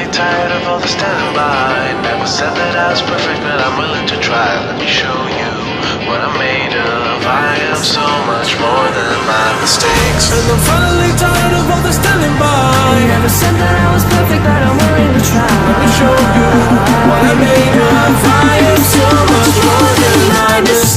finally tired of all the standing by. Never said that I was perfect, but I'm willing to try. Let me show you what I'm made of. I am so much more than my mistakes. And I'm finally tired of all the standing by. Never said that I was perfect, but I'm willing to try. Let me show you what I made of. I am so much more than my mistakes.